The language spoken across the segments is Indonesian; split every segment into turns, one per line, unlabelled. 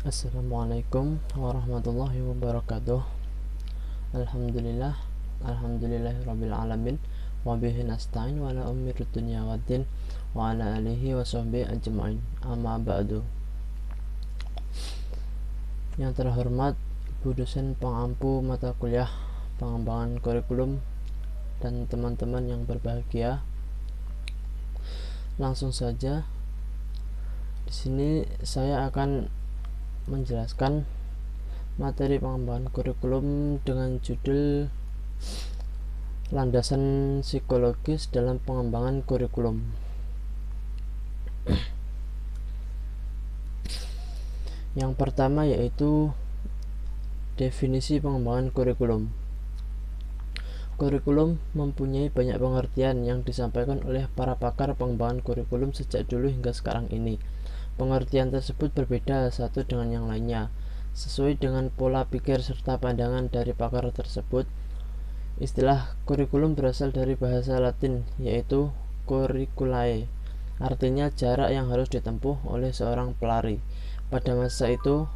Assalamualaikum warahmatullahi wabarakatuh. Alhamdulillah, alhamdulillahirabbil alamin. Wa bihi nasta'in wa la ummirid dunya waddin wa ala alihi wa sahbihi ajma'in. Amma ba'du. Yang terhormat Bu dosen pengampu mata kuliah pengembangan kurikulum dan teman-teman yang berbahagia. Langsung saja di sini saya akan menjelaskan materi pengembangan kurikulum dengan judul landasan psikologis dalam pengembangan kurikulum. Yang pertama yaitu definisi pengembangan kurikulum. Kurikulum mempunyai banyak pengertian yang disampaikan oleh para pakar pengembangan kurikulum sejak dulu hingga sekarang ini. Pengertian tersebut berbeda satu dengan yang lainnya, sesuai dengan pola pikir serta pandangan dari pakar tersebut. Istilah kurikulum berasal dari bahasa Latin, yaitu curriculae, artinya jarak yang harus ditempuh oleh seorang pelari. Pada masa itu,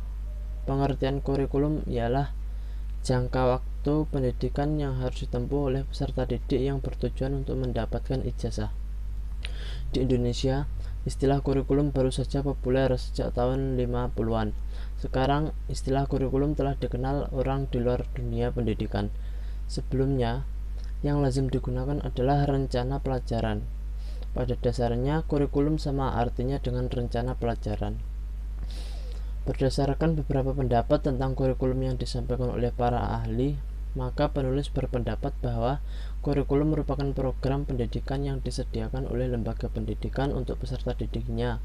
pengertian kurikulum ialah jangka waktu pendidikan yang harus ditempuh oleh peserta didik yang bertujuan untuk mendapatkan ijazah. Di Indonesia, istilah kurikulum baru saja populer sejak tahun 50-an. Sekarang, istilah kurikulum telah dikenal orang di luar dunia pendidikan. Sebelumnya, yang lazim digunakan adalah rencana pelajaran. Pada dasarnya, kurikulum sama artinya dengan rencana pelajaran. Berdasarkan beberapa pendapat tentang kurikulum yang disampaikan oleh para ahli, maka penulis berpendapat bahwa kurikulum merupakan program pendidikan yang disediakan oleh lembaga pendidikan untuk peserta didiknya,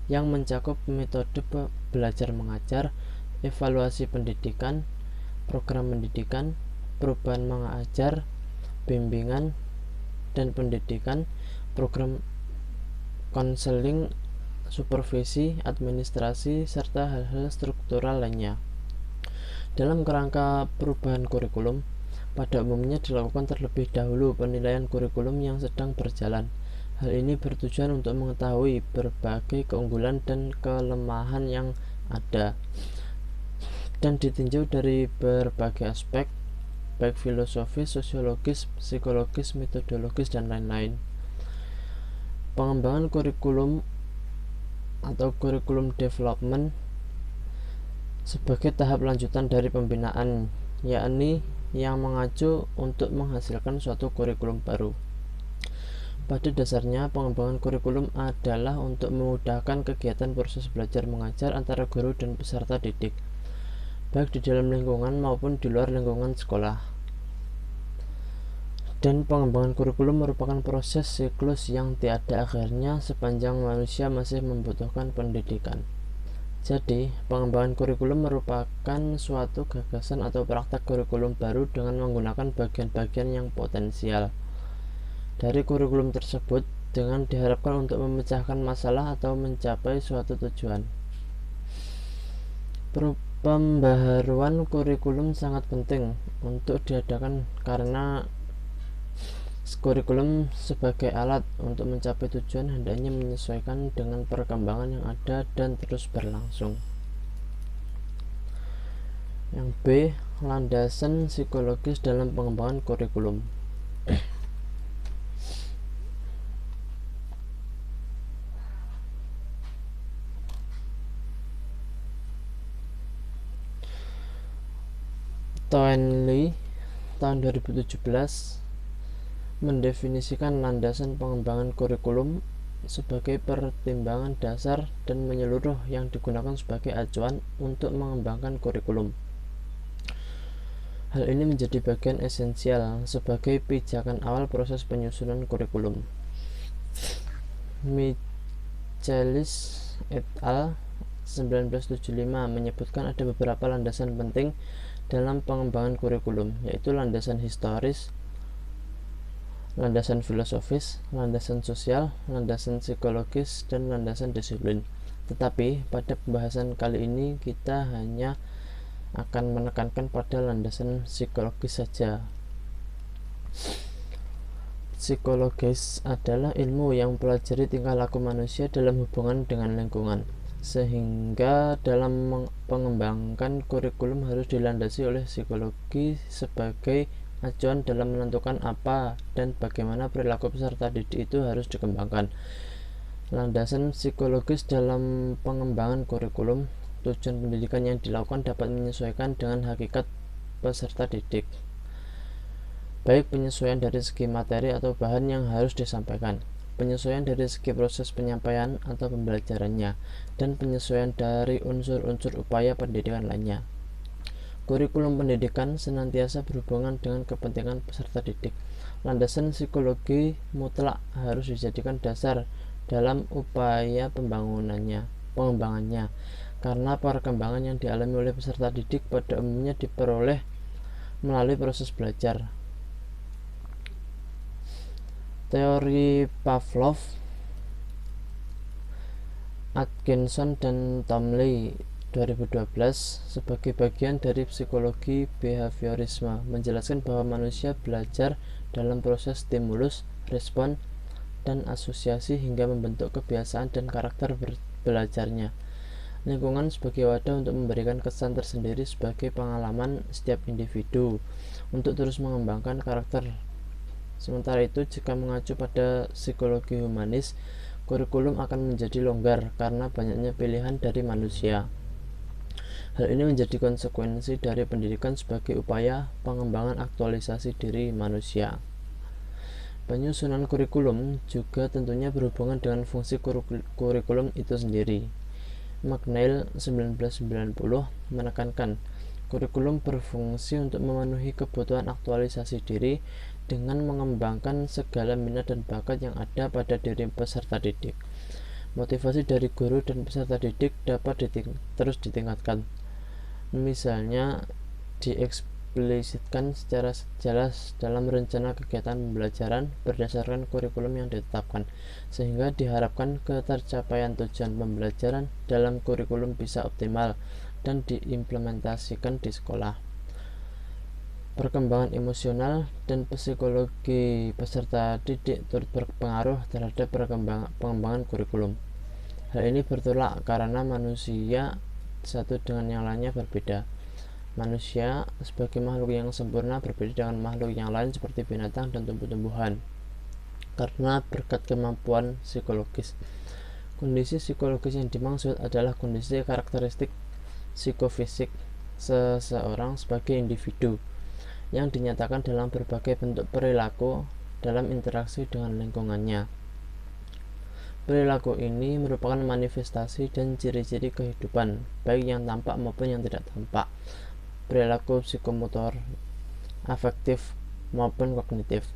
yang mencakup metode belajar mengajar, evaluasi pendidikan, program pendidikan, perubahan mengajar, bimbingan dan pendidikan, program konseling, supervisi, administrasi, serta hal-hal struktural lainnya. Dalam kerangka perubahan kurikulum, pada umumnya dilakukan terlebih dahulu penilaian kurikulum yang sedang berjalan. Hal ini bertujuan untuk mengetahui berbagai keunggulan dan kelemahan yang ada dan ditinjau dari berbagai aspek, baik filosofis, sosiologis, psikologis, metodologis, dan lain-lain. Pengembangan kurikulum atau kurikulum development sebagai tahap lanjutan dari pembinaan, yakni yang mengacu untuk menghasilkan suatu kurikulum baru. Pada dasarnya, pengembangan kurikulum adalah untuk memudahkan kegiatan proses belajar mengajar antara guru dan peserta didik, baik di dalam lingkungan maupun di luar lingkungan sekolah. Dan pengembangan kurikulum merupakan proses siklus yang tiada akhirnya sepanjang manusia masih membutuhkan pendidikan. Jadi, pengembangan kurikulum merupakan suatu gagasan atau praktek kurikulum baru dengan menggunakan bagian-bagian yang potensial dari kurikulum tersebut dengan diharapkan untuk memecahkan masalah atau mencapai suatu tujuan. Pembaharuan kurikulum sangat penting untuk diadakan karena kurikulum sebagai alat untuk mencapai tujuan hendaknya menyesuaikan dengan perkembangan yang ada dan terus berlangsung. Yang B, landasan psikologis dalam pengembangan kurikulum. Toynbee tahun 2017 mendefinisikan landasan pengembangan kurikulum sebagai pertimbangan dasar dan menyeluruh yang digunakan sebagai acuan untuk mengembangkan kurikulum. Hal ini menjadi bagian esensial sebagai pijakan awal proses penyusunan kurikulum. Michaelis et al. 1975 menyebutkan ada beberapa landasan penting dalam pengembangan kurikulum, yaitu landasan historis, landasan filosofis, landasan sosial, landasan psikologis, dan landasan disiplin. Tetapi pada pembahasan kali ini kita hanya akan menekankan pada landasan psikologis saja. Psikologis adalah ilmu yang mempelajari tingkah laku manusia dalam hubungan dengan lingkungan. sehingga dalam mengembangkan kurikulum harus dilandasi oleh psikologi sebagai acuan dalam menentukan apa dan bagaimana perilaku peserta didik itu harus dikembangkan. Landasan psikologis dalam pengembangan kurikulum. Tujuan pendidikan yang dilakukan dapat menyesuaikan dengan hakikat peserta didik, baik penyesuaian dari segi materi atau bahan yang harus disampaikan, penyesuaian dari segi proses penyampaian atau pembelajarannya, dan penyesuaian dari unsur-unsur upaya pendidikan lainnya. Kurikulum pendidikan senantiasa berhubungan dengan kepentingan peserta didik. Landasan psikologi mutlak harus dijadikan dasar dalam upaya pengembangannya, karena perkembangan yang dialami oleh peserta didik pada umumnya diperoleh melalui proses belajar. Teori Pavlov, Atkinson dan Tomley 2012 sebagai bagian dari psikologi behaviorisme menjelaskan bahwa manusia belajar dalam proses stimulus, respon, dan asosiasi hingga membentuk kebiasaan dan karakter belajarnya. Lingkungan sebagai wadah untuk memberikan kesan tersendiri sebagai pengalaman setiap individu untuk terus mengembangkan karakter. Sementara itu, jika mengacu pada psikologi humanis, kurikulum akan menjadi longgar karena banyaknya pilihan dari manusia. Hal ini menjadi konsekuensi dari pendidikan sebagai upaya pengembangan aktualisasi diri manusia. Penyusunan kurikulum juga tentunya berhubungan dengan fungsi kurikulum itu sendiri. McNeil 1990 menekankan kurikulum berfungsi untuk memenuhi kebutuhan aktualisasi diri dengan mengembangkan segala minat dan bakat yang ada pada diri peserta didik. Motivasi dari guru dan peserta didik dapat terus ditingkatkan. Misalnya, dieksplisitkan secara jelas dalam rencana kegiatan pembelajaran berdasarkan kurikulum yang ditetapkan, sehingga diharapkan ketercapaian tujuan pembelajaran dalam kurikulum bisa optimal dan diimplementasikan di sekolah. Perkembangan emosional dan psikologi peserta didik turut berpengaruh terhadap pengembangan kurikulum. Hal ini bertolak karena manusia satu dengan yang lainnya berbeda. Manusia sebagai makhluk yang sempurna berbeda dengan makhluk yang lain seperti binatang dan tumbuh-tumbuhan karena berkat kemampuan psikologis. Kondisi psikologis yang dimaksud adalah kondisi karakteristik psikofisik seseorang sebagai individu yang dinyatakan dalam berbagai bentuk perilaku dalam interaksi dengan lingkungannya. Perilaku ini merupakan manifestasi dan ciri-ciri kehidupan, baik yang tampak maupun yang tidak tampak. Perilaku psikomotor, afektif, maupun kognitif.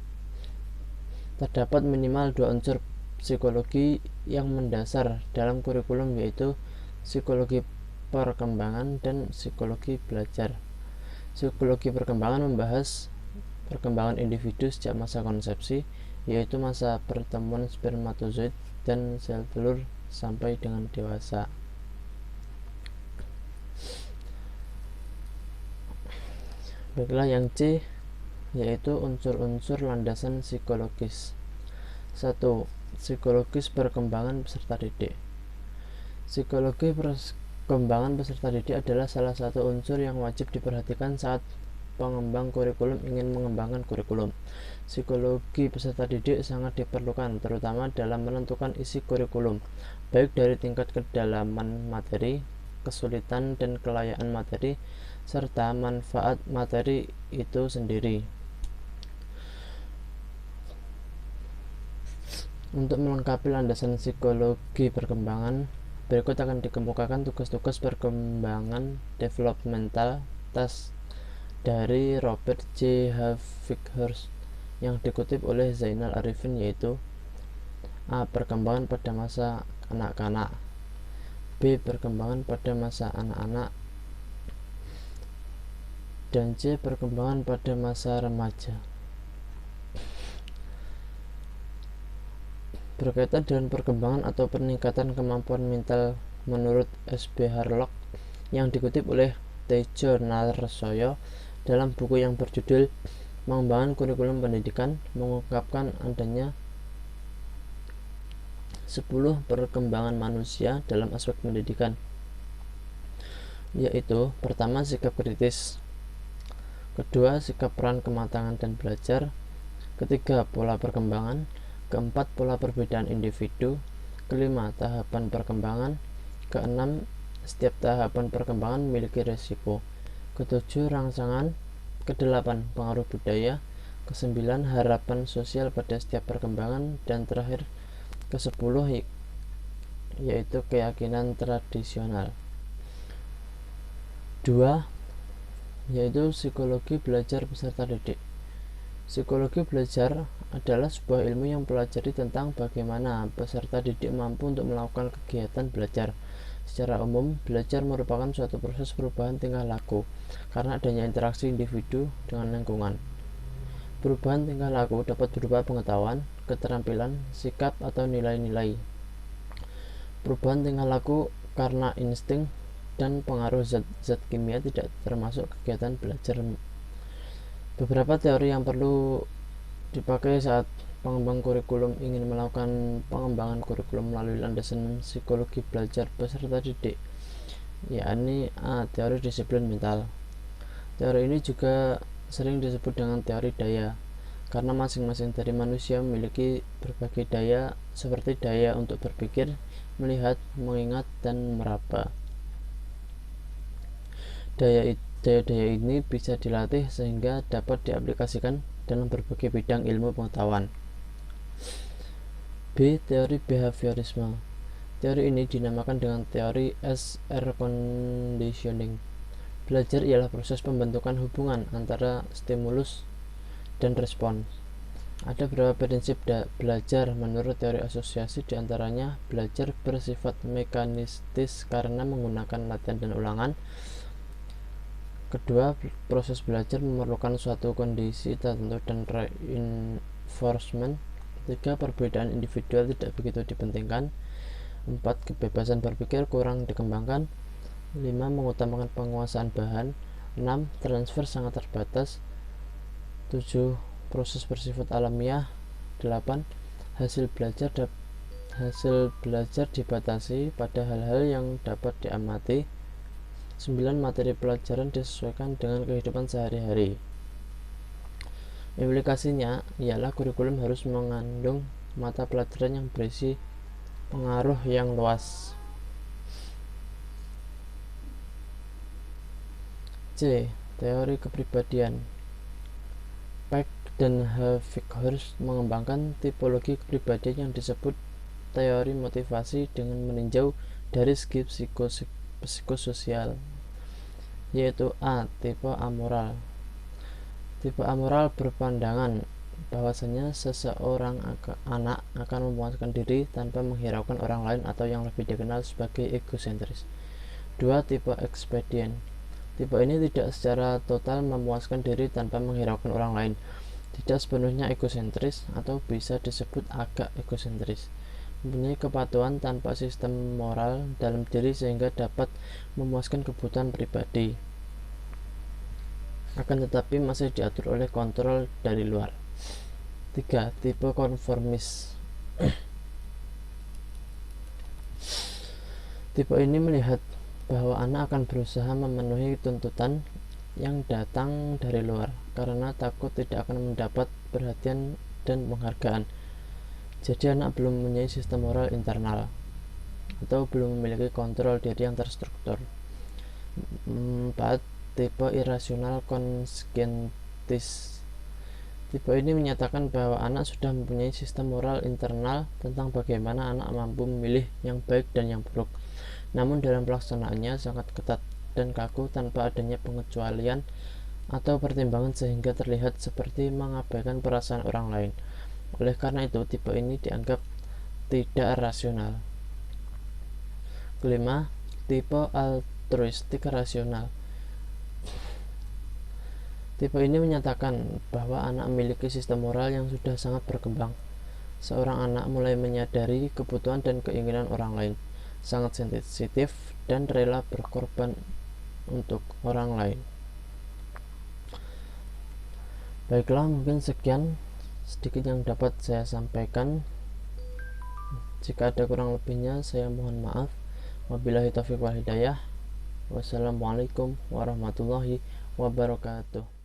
Terdapat minimal dua unsur psikologi yang mendasar dalam kurikulum, yaitu psikologi perkembangan dan psikologi belajar. Psikologi perkembangan membahas perkembangan individu sejak masa konsepsi, yaitu masa pertemuan spermatozoid dan sel telur sampai dengan dewasa. Baiklah, yang C yaitu unsur-unsur landasan psikologis. 1. Psikologis perkembangan peserta didik. Psikologi perkembangan peserta didik adalah salah satu unsur yang wajib diperhatikan saat pengembang kurikulum ingin mengembangkan kurikulum. Psikologi peserta didik sangat diperlukan, terutama dalam menentukan isi kurikulum, baik dari tingkat kedalaman materi, kesulitan dan kelayakan materi, serta manfaat materi itu sendiri. Untuk melengkapi landasan psikologi perkembangan, berikut akan dikemukakan tugas-tugas perkembangan developmental task dari Robert J. Vickhurst yang dikutip oleh Zainal Arifin, yaitu A. Perkembangan pada masa kanak-kanak, B. Perkembangan pada masa anak-anak, dan C. Perkembangan pada masa remaja. Berkaitan dengan perkembangan atau peningkatan kemampuan mental menurut S.B. Harlock yang dikutip oleh Tejo Narsoyo dalam buku yang berjudul Pengembangan Kurikulum Pendidikan, mengungkapkan adanya 10 perkembangan manusia dalam aspek pendidikan, yaitu pertama sikap kritis, kedua sikap peran kematangan dan belajar, ketiga pola perkembangan, keempat pola perbedaan individu, kelima tahapan perkembangan, keenam setiap tahapan perkembangan memiliki resiko, ketujuh rangsangan, kedelapan pengaruh budaya, kesembilan harapan sosial pada setiap perkembangan, dan terakhir ke-10 yaitu keyakinan tradisional. 2 yaitu psikologi belajar peserta didik. Psikologi belajar adalah sebuah ilmu yang mempelajari tentang bagaimana peserta didik mampu untuk melakukan kegiatan belajar. Secara umum, belajar merupakan suatu proses perubahan tingkah laku karena adanya interaksi individu dengan lingkungan. Perubahan tingkah laku dapat berupa pengetahuan, keterampilan, sikap, atau nilai-nilai. Perubahan tingkah laku karena insting dan pengaruh zat-zat kimia tidak termasuk kegiatan belajar. Beberapa teori yang perlu dipakai saat pengembang kurikulum ingin melakukan pengembangan kurikulum melalui landasan psikologi belajar peserta didik, yakni teori disiplin mental. Teori ini juga sering disebut dengan teori daya, karena masing-masing dari manusia memiliki berbagai daya, seperti daya untuk berpikir, melihat, mengingat, dan meraba. Daya-daya ini bisa dilatih sehingga dapat diaplikasikan dalam berbagai bidang ilmu pengetahuan. B. Teori behaviorisme. Teori ini dinamakan dengan teori SR conditioning. Belajar ialah proses pembentukan hubungan antara stimulus dan respons. Ada beberapa prinsip belajar menurut teori asosiasi, diantaranya belajar bersifat mekanistis karena menggunakan latihan dan ulangan. Kedua, proses belajar memerlukan suatu kondisi tertentu dan reinforcement. Tiga, perbedaan individual tidak begitu dipentingkan. Empat, kebebasan berpikir kurang dikembangkan. Lima, mengutamakan penguasaan bahan. Enam, transfer sangat terbatas. Tujuh, proses bersifat alamiah. Delapan, hasil belajar dibatasi pada hal-hal yang dapat diamati. 9. Materi pelajaran disesuaikan dengan kehidupan sehari-hari. Implikasinya ialah kurikulum harus mengandung mata pelajaran yang berisi pengaruh yang luas. C. Teori kepribadian. Peck dan Havikhurst mengembangkan tipologi kepribadian yang disebut teori motivasi dengan meninjau dari segi psikososial, yaitu A. Tipe amoral. Tipe amoral berpandangan bahwasanya seseorang anak akan memuaskan diri tanpa menghiraukan orang lain atau yang lebih dikenal sebagai egosentris. 2. Tipe ekspedien. Tipe ini tidak secara total memuaskan diri tanpa menghiraukan orang lain, tidak sepenuhnya egosentris atau bisa disebut agak egosentris, mempunyai kepatuhan tanpa sistem moral dalam diri sehingga dapat memuaskan kebutuhan pribadi, akan tetapi masih diatur oleh kontrol dari luar. 3. Tipe konformis. Tipe ini melihat bahwa anak akan berusaha memenuhi tuntutan yang datang dari luar karena takut tidak akan mendapat perhatian dan penghargaan. Jadi anak belum mempunyai sistem moral internal atau belum memiliki kontrol diri yang terstruktur. 4. Tipe irasional konscientis. Tipe ini menyatakan bahwa anak sudah mempunyai sistem moral internal tentang bagaimana anak mampu memilih yang baik dan yang buruk, namun dalam pelaksanaannya sangat ketat dan kaku tanpa adanya pengecualian atau pertimbangan sehingga terlihat seperti mengabaikan perasaan orang lain. Oleh karena itu, tipe ini dianggap tidak rasional. Kelima, tipe altruistik rasional. Tipe ini menyatakan bahwa anak memiliki sistem moral yang sudah sangat berkembang. Seorang anak mulai menyadari kebutuhan dan keinginan orang lain, sangat sensitif dan rela berkorban untuk orang lain. Baiklah, mungkin sekian sedikit yang dapat saya sampaikan. Jika ada kurang lebihnya, saya mohon maaf. Wabillahi taufiq wal hidayah. Wassalamualaikum warahmatullahi wabarakatuh.